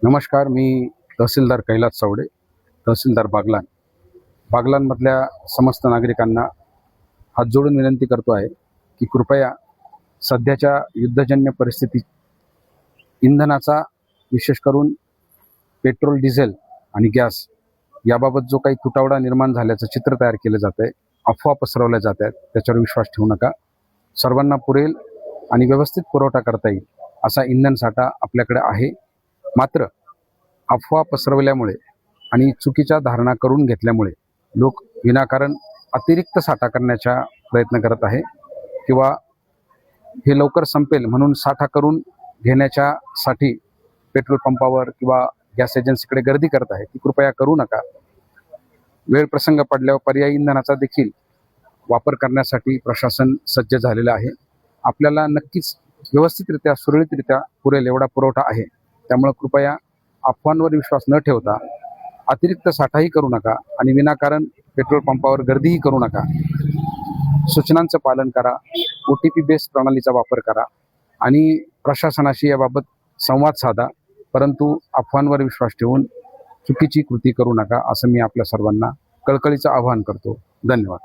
नमस्कार, मी तहसीलदार कैलास चौडे, तहसीलदार बागलाण. बागलाणमधल्या समस्त नागरिकांना हात जोडून विनंती करतो आहे की कृपया सध्याच्या युद्धजन्य परिस्थितीत इंधनाचा, विशेष करून पेट्रोल, डिझेल आणि गॅस याबाबत जो काही तुटवडा निर्माण झाल्याचं चित्र तयार केलं जात आहे, अफवा पसरवल्या जात आहेत, त्याच्यावर विश्वास ठेवू नका. सर्वांना पुरेल आणि व्यवस्थित पुरवठा करता येईल असा इंधन साठा आपल्याकडे आहे. मात्र अफवा पसरवल्यामुळे आणि चुकीच्या धारणा करून घेतल्यामुळे लोक विनाकारण अतिरिक्त साठा करण्याचा प्रयत्न करत आहे किंवा हे लवकर संपेल म्हणून साठा करून घेण्याच्यासाठी पेट्रोल पंपावर किंवा गॅस एजन्सीकडे गर्दी करत आहे. ती कृपया करू नका. वेळ प्रसंग पडल्यावर पर्यायी इंधनाचा देखील वापर करण्यासाठी प्रशासन सज्ज झालेलं आहे. आपल्याला नक्कीच व्यवस्थितरित्या, सुरळीतरित्या पुरेल एवढा पुरवठा आहे. त्यामुळे कृपया अफवांवर विश्वास न ठेवता अतिरिक्त साठाही करू नका आणि विनाकारण पेट्रोल पंपावर गर्दीही करू नका. सूचनांचं पालन करा, OTP बेस्ड प्रणालीचा वापर करा आणि प्रशासनाशी याबाबत संवाद साधा. परंतु अफवांवर विश्वास ठेवून चुकीची कृती करू नका, असं मी आपल्या सर्वांना कळकळीचं आवाहन करतो. धन्यवाद.